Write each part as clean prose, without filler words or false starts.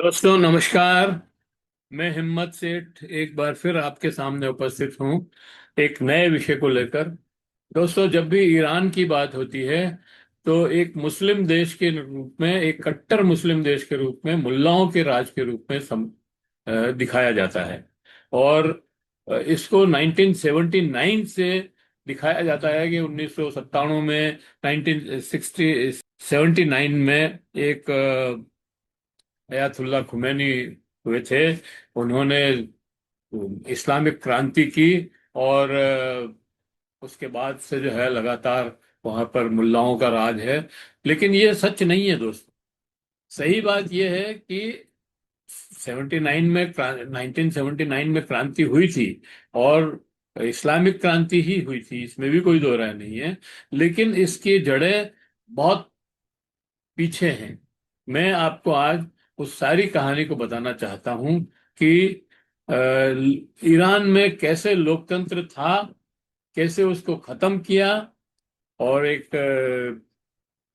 दोस्तों नमस्कार। मैं हिम्मत सेठ एक बार फिर आपके सामने उपस्थित हूँ एक नए विषय को लेकर। दोस्तों, जब भी ईरान की बात होती है तो एक मुस्लिम देश के रूप में, एक कट्टर मुस्लिम देश के रूप में, मुल्लाओं के राज के रूप में दिखाया जाता है। और इसको 1979 से दिखाया जाता है कि 1997 में, 1979 में एक अयातुल्ला खुमैनी हुए थे। उन्होंने इस्लामिक क्रांति की और उसके बाद से जो है लगातार वहां पर मुल्लाओं का राज है। लेकिन ये सच नहीं है दोस्तों। सही बात यह है कि 79 में 1979 में क्रांति हुई थी और इस्लामिक क्रांति ही हुई थी, इसमें भी कोई दो राय नहीं है। लेकिन इसकी जड़ें बहुत पीछे हैं। मैं आपको आज उस सारी कहानी को बताना चाहता हूं कि अ, ईरान में कैसे लोकतंत्र था, कैसे उसको खत्म किया और एक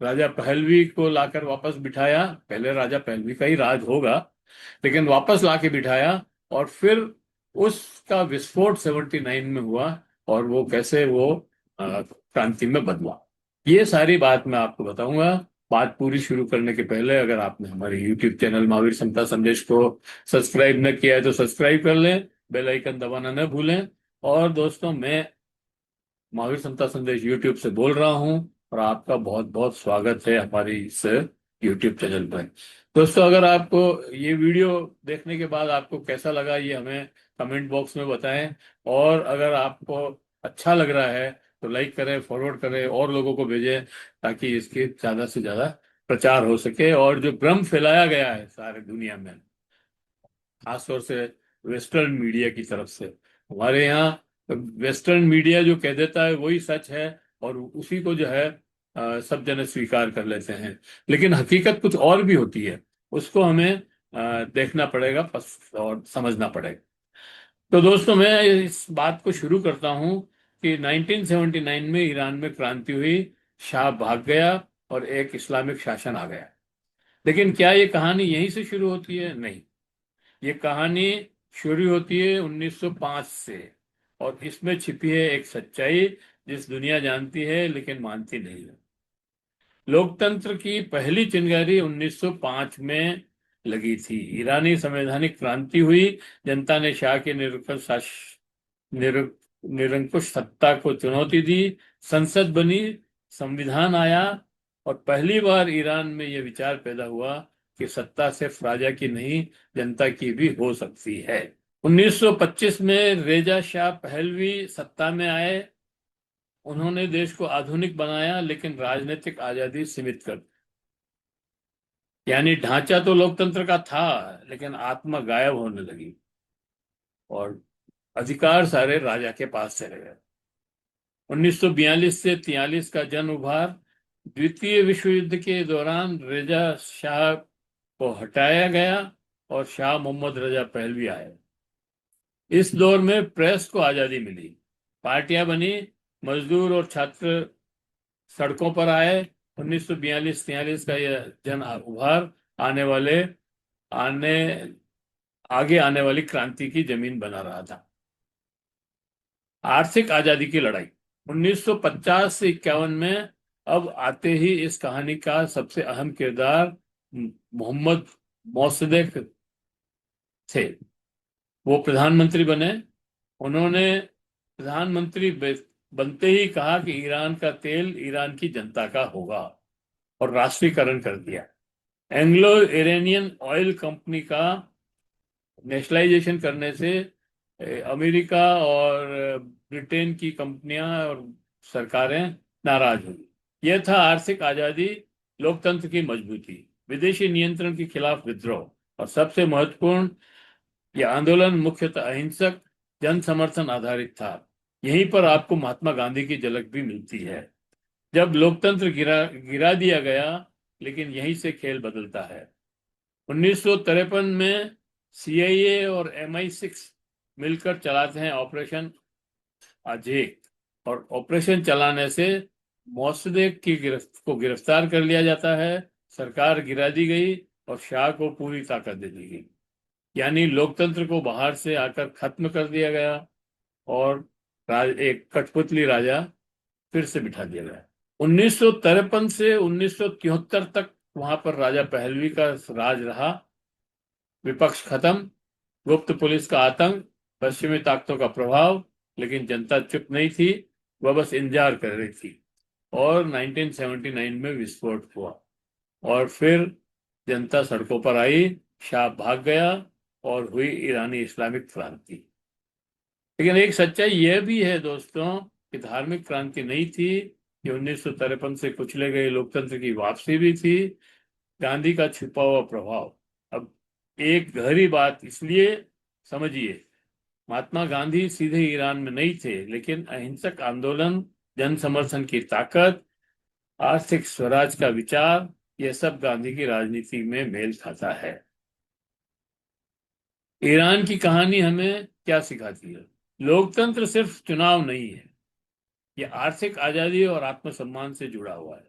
राजा पहलवी को लाकर वापस बिठाया। पहले राजा पहलवी का ही राज होगा, लेकिन वापस लाके बिठाया। और फिर उसका विस्फोट 79 में हुआ और वो कैसे वो क्रांति में बदला। ये सारी बात मैं आपको बताऊंगा। बात पूरी शुरू करने के पहले अगर आपने हमारे YouTube चैनल महावीर समता संदेश को सब्सक्राइब न किया है तो सब्सक्राइब कर लें, बेल आइकन दबाना न भूलें। और दोस्तों, मैं महावीर समता संदेश यूट्यूब से बोल रहा हूं और आपका बहुत बहुत स्वागत है हमारी इस यूट्यूब चैनल पर। दोस्तों, अगर आपको ये वीडियो देखने के बाद आपको कैसा लगा ये हमें कमेंट बॉक्स में बताएं। और अगर आपको अच्छा लग रहा है तो लाइक करें, फॉरवर्ड करें और लोगों को भेजें, ताकि इसके ज़्यादा से ज़्यादा प्रचार हो सके। और जो भ्रम फैलाया गया है सारे दुनिया में, खासतौर से वेस्टर्न मीडिया की तरफ से, हमारे यहाँ वेस्टर्न मीडिया जो कह देता है वही सच है और उसी को जो है सब जने स्वीकार कर लेते हैं। लेकिन हकीकत कुछ और भी होती है, उसको हमें देखना पड़ेगा और समझना पड़ेगा। तो दोस्तों, मैं इस बात को शुरू करता हूं कि 1979 में ईरान में क्रांति हुई, शाह भाग गया और एक इस्लामिक शासन आ गया। लेकिन क्या ये कहानी यहीं से शुरू होती है? नहीं। ये कहानी शुरू होती है 1905 से। और इसमें छिपी है एक सच्चाई जिस दुनिया जानती है लेकिन मानती नहीं है। लोकतंत्र की पहली चिंगारी 1905 में लगी थी। ईरानी संवैधानिक क्रांति हुई। जनता ने शाह के निर, निरंकुश सत्ता को चुनौती दी। संसद बनी, संविधान आया और पहली बार ईरान में यह विचार पैदा हुआ कि सत्ता सिर्फ राजा की नहीं, जनता की भी हो सकती है। 1925 में रेजा शाह पहलवी सत्ता में आए। उन्होंने देश को आधुनिक बनाया लेकिन राजनीतिक आजादी सीमित कर दी। यानी ढांचा तो लोकतंत्र का था लेकिन आत्मा गायब होने लगी और अधिकार सारे राजा के पास चले गए। 1942 से 43 का जन उभार। द्वितीय विश्व युद्ध के दौरान रेजा शाह को हटाया गया और शाह मोहम्मद रजा पहलवी आए। इस दौर में प्रेस को आजादी मिली, पार्टियां बनी, मजदूर और छात्र सड़कों पर आए। 1942-43 का यह जन उभार आने वाले आने आगे आने वाली क्रांति की जमीन बना रहा था। आर्थिक आजादी की लड़ाई 1950 से 51 में। अब आते ही इस कहानी का सबसे अहम किरदार मोहम्मद मोसद्देक थे। वो प्रधानमंत्री बने। उन्होंने प्रधानमंत्री बनते ही कहा कि ईरान का तेल ईरान की जनता का होगा और राष्ट्रीयकरण कर दिया। एंग्लो इरानियन ऑयल कंपनी का नेशनलाइजेशन करने से अमेरिका और ब्रिटेन की कंपनियां और सरकारें नाराज हुई। यह था आर्थिक आजादी, लोकतंत्र की मजबूती, विदेशी नियंत्रण के खिलाफ विद्रोह और सबसे महत्वपूर्ण, यह आंदोलन मुख्यतः अहिंसक, जन समर्थन आधारित था। यहीं पर आपको महात्मा गांधी की झलक भी मिलती है। जब लोकतंत्र गिरा गिरा दिया गया, लेकिन यहीं से खेल बदलता है। 1953 में CIA और MI6 मिलकर चलाते हैं ऑपरेशन अजेक। और ऑपरेशन चलाने से मोसद्देक को गिरफ्तार कर लिया जाता है। सरकार गिरा दी गई और शाह को पूरी ताकत दे दी गई। यानी लोकतंत्र को बाहर से आकर खत्म कर दिया गया और एक कठपुतली राजा फिर से बिठा दिया गया। 1953 से 1973 तक वहां पर राजा पहलवी का राज रहा। विपक्ष खत्म, गुप्त पुलिस का आतंक, पश्चिमी ताकतों का प्रभाव, लेकिन जनता चुप नहीं थी। वह बस इंतजार कर रही थी। और 1979 में विस्फोट हुआ और फिर जनता सड़कों पर आई, शाह भाग गया और हुई ईरानी इस्लामिक क्रांति। लेकिन एक सच्चाई यह भी है दोस्तों कि धार्मिक क्रांति नहीं थी, कि 1953 से कुचले गए लोकतंत्र की वापसी भी थी, गांधी का छिपा हुआ प्रभाव। अब एक गहरी बात इसलिए समझिए, महात्मा गांधी सीधे ईरान में नहीं थे, लेकिन अहिंसक आंदोलन, जन समर्थन की ताकत, आर्थिक स्वराज का विचार, यह सब गांधी की राजनीति में मेल खाता है। ईरान की कहानी हमें क्या सिखाती है? लोकतंत्र सिर्फ चुनाव नहीं है, यह आर्थिक आजादी और आत्मसम्मान से जुड़ा हुआ है।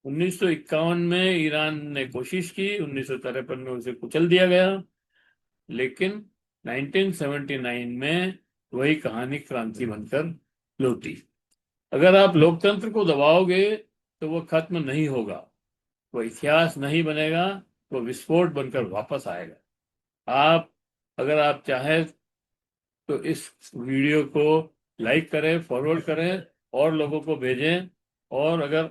1951 में ईरान ने कोशिश की, 1953 में उसे कुचल दिया गया, लेकिन 1979 में वही कहानी क्रांति बनकर लौटी। अगर आप लोकतंत्र को दबाओगे तो वो खत्म नहीं होगा, वो इतिहास नहीं बनेगा, वो विस्फोट बनकर वापस आएगा। अगर आप चाहें तो इस वीडियो को लाइक करें, फॉरवर्ड करें और लोगों को भेजें। और अगर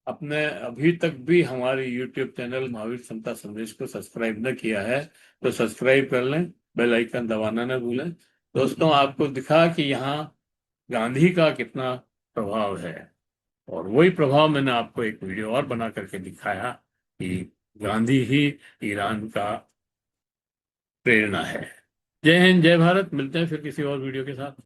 आपने अभी तक भी हमारे YouTube चैनल महावीर समता संदेश को सब्सक्राइब न किया है तो सब्सक्राइब कर लें, बेल आइकन दबाना न भूलें। दोस्तों, आपको दिखा कि यहाँ गांधी का कितना प्रभाव है, और वही प्रभाव मैंने आपको एक वीडियो और बना करके दिखाया कि गांधी ही ईरान का प्रेरणा है। जय हिंद, जय भारत। मिलते हैं फिर किसी और वीडियो के साथ।